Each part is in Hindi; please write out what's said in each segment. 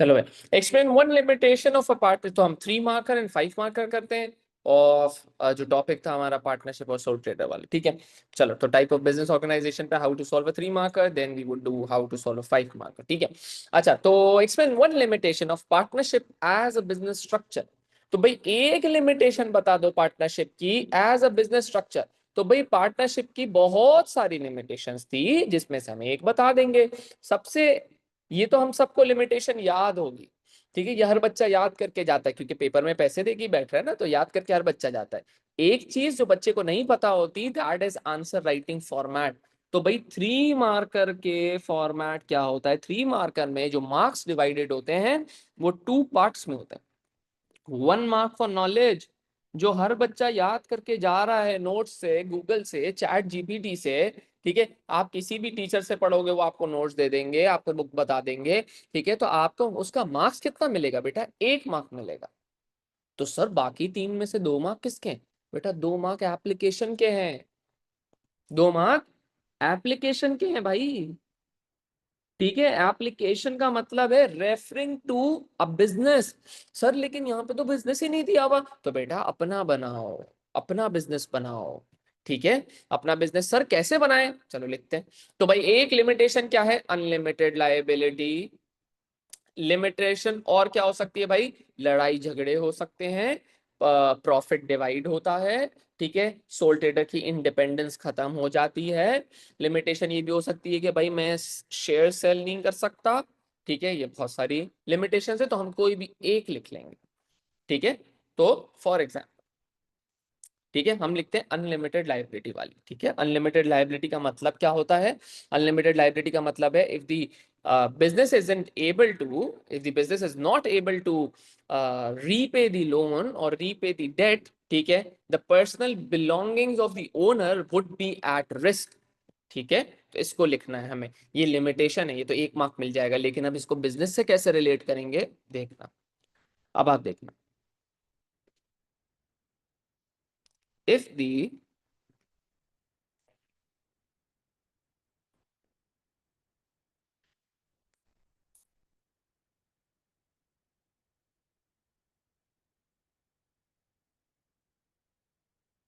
चलो भाई, explain one limitation of a part, तो हम 3 मार्कर एंड 5 मार्कर करते हैं ऑफ जो टॉपिक था हमारा पार्टनरशिप और सोल ट्रेडर वाले, ठीक है। चलो, तो टाइप ऑफ बिजनेस ऑर्गेनाइजेशन पे how to solve a 3 marker, then we would do how to solve a 5 marker, ठीक है। अच्छा, तो explain one limitation of partnership as a business structure. तो भाई एक लिमिटेशन बता दो पार्टनरशिप की एज अ बिजनेस स्ट्रक्चर। तो भाई पार्टनरशिप की बहुत सारी लिमिटेशंस थी, जिसमें से हम एक बता देंगे। सबसे, ये तो हम सबको लिमिटेशन याद होगी, ठीक है, ये हर बच्चा याद करके जाता है, क्योंकि पेपर में पैसे देके बैठ रहा है ना, तो याद करके हर बच्चा जाता है। एक चीज जो बच्चे को नहीं पता होती, that is answer writing format. तो भाई 3 मार्कर के फॉर्मेट क्या होता है, 3 मार्कर में जो मार्क्स डिवाइडेड होते हैं वो 2 पार्ट्स में होते हैं। 1 मार्क फॉर नॉलेज, जो हर बच्चा याद करके जा रहा है नोट्स से, गूगल से, चैट जीपीटी से, ठीक है। आप किसी भी टीचर से पढ़ोगे, वो आपको नोट्स दे देंगे, आपको बुक बता देंगे, ठीक है। तो आपको उसका मार्क्स कितना मिलेगा बेटा, 1 मार्क मिलेगा। तो सर बाकी 3 में से 2 मार्क किसके हैं? बेटा 2 मार्क एप्लीकेशन के हैं, 2 मार्क एप्लीकेशन के हैं भाई, ठीक है। एप्लीकेशन का मतलब है referring to a business. Sir लेकिन यहाँ पे तो बिजनेस ही नहीं दिया हुआ, तो बेटा अपना बनाओ, अपना बिजनेस बनाओ, ठीक है। अपना बिजनेस सर कैसे बनाए, चलो लिखते हैं। तो भाई एक लिमिटेशन क्या है, अनलिमिटेड लायबिलिटी लिमिटेशन। और क्या हो सकती है भाई, लड़ाई झगड़े हो सकते हैं, प्रॉफिट डिवाइड होता है, ठीक है। सोल ट्रेडर की इंडिपेंडेंस खत्म हो जाती है। लिमिटेशन ये भी हो सकती है कि भाई मैं शेयर सेल नहीं कर सकता, ठीक है। ये बहुत सारी लिमिटेशन है, तो हम कोई भी एक लिख लेंगे, ठीक है। तो फॉर एग्जाम्पल, ठीक है, हम लिखते हैं अनलिमिटेड लाइबिलिटी वाली, ठीक है। अनलिमिटेड लाइबिलिटी का मतलब क्या होता है, अनलिमिटेड लाइबिलिटी का मतलब है if the business isn't able to, if the business is not able to repay the loan or repay the debt, ठीक है, the personal belongings of the owner would be at risk, ठीक है। तो इसको लिखना है हमें, ये लिमिटेशन है, ये तो 1 मार्क मिल जाएगा, लेकिन अब इसको बिजनेस से कैसे रिलेट करेंगे देखना। अब आप देखना, if the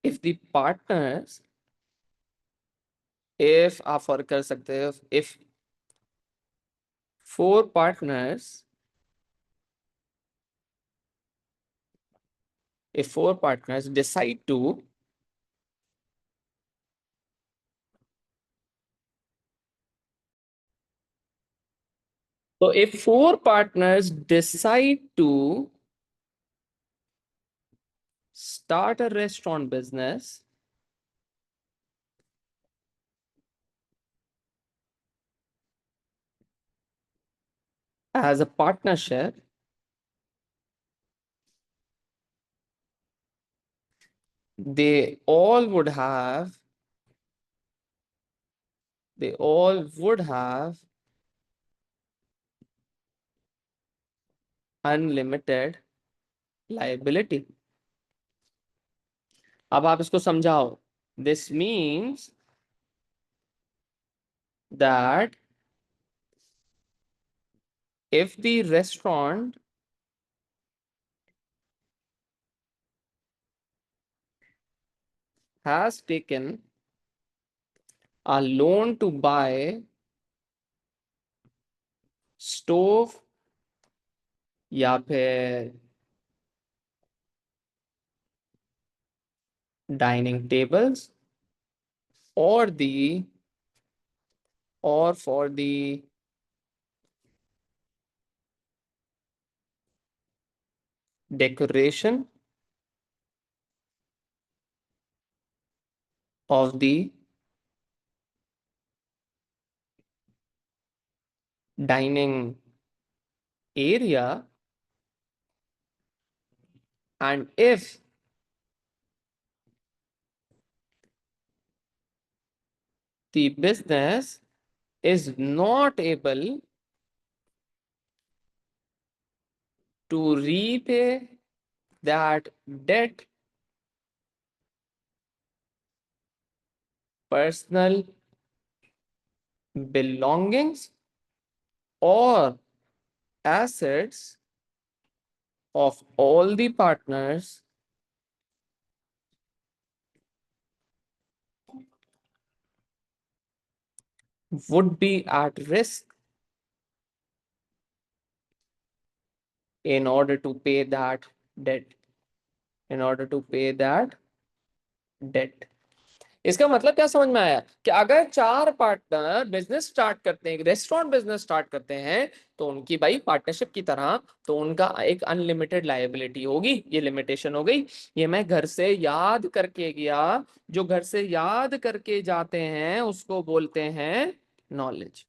if the partners, if आप फर्क कर सकते हो, if 4 partners, if 4 partners decide to, so if 4 partners decide to start a restaurant business as a partnership, they all would have, they all would have unlimited liability। अब आप इसको समझाओ, this means that if the restaurant has taken a loan to buy stove या फिर डाइनिंग टेबल्स और दी, और for the decoration of the dining area, and if the business is not able to repay that debt, personal belongings or assets of all the partners would be at risk in order to pay that debt. In order to pay that debt. इसका मतलब क्या समझ में आया कि अगर 4 पार्टनर बिजनेस स्टार्ट करते हैं, रेस्टोरेंट बिजनेस स्टार्ट करते हैं, तो उनकी भाई पार्टनरशिप की तरह तो उनका एक अनलिमिटेड लायबिलिटी होगी। ये लिमिटेशन हो गई। ये मैं घर से याद करके गया। जो घर से याद करके जाते हैं उसको बोलते हैं नॉलेज।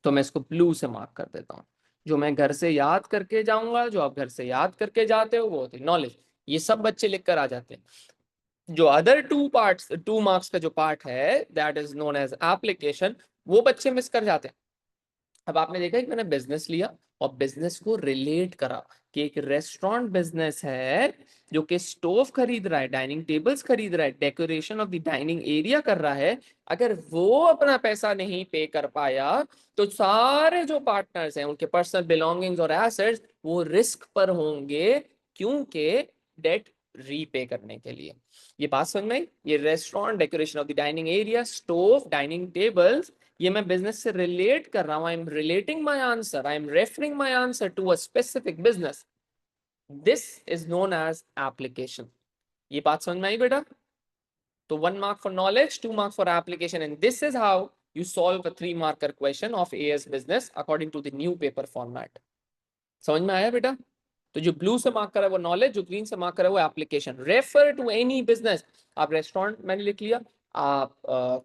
तो मैं इसको ब्लू से मार्क कर देता हूँ। जो मैं घर से याद करके जाऊंगा, जो आप घर से याद करके जाते हो, वो होती है नॉलेज। ये सब बच्चे लिख कर आ जाते हैं। जो अदर 2 पार्ट्स, 2 मार्क्स का जो पार्ट है, that is known as application, वो बच्चे मिस कर जाते हैं। अब आपने देखा कि मैंने बिजनेस लिया और बिजनेस को रिलेट करा कि एक रेस्टोरेंट बिजनेस है जो कि स्टोव खरीद रहा है, डाइनिंग टेबल्स खरीद रहा है, decoration of the dining area कर रहा है। अगर वो अपना पैसा नहीं पे कर पाया तो सारे जो पार्टनर्स हैं उनके पर्सनल बिलोंगिंग्स और एसेट्स वो रिस्क पर होंगे, क्योंकि डेट रीपे करने के लिए। ये बात समझ में आई? ये restaurant, decoration of the dining area, stove, dining tables, ये मैं बिजनेस से रिलेट कर रहा हूं। I am relating my answer, I am referring my answer to a specific business. This is known as application. ये बात समझ में आई बेटा? तो 1 mark for knowledge, 2 marks for application, and this is how you solve a 3-marker question of AS business according to the new paper format. समझ में आया बेटा? तो जो ब्लू से मार्क करा है वो नॉलेज, जो ग्रीन से मार्क करा है वो application. Refer to any business. आप रेस्टोरेंट मैंने लिख लिया, आप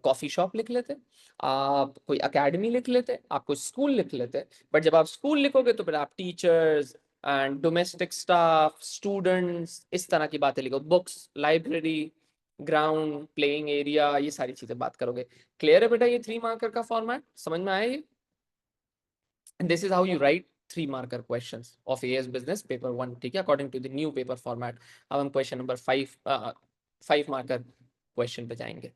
कॉफी शॉप लिख लेते, आप कोई अकेडमी लिख लेते, आप कोई स्कूल लिख लेते। बट जब आप स्कूल लिखोगे तो फिर आप teachers and domestic staff, students, इस तरह की बातें लिखो। Books, library, ground, playing area, ये सारी चीजें बात करोगे। क्लियर है बेटा? ये 3 मार्कर का फॉर्मेट समझ में आया ये? This is how you right 3 marker questions of AS business paper 1, ठीक है, according to the new paper format। अब हम क्वेश्चन नंबर 5 5 marker क्वेश्चन पे जाएंगे।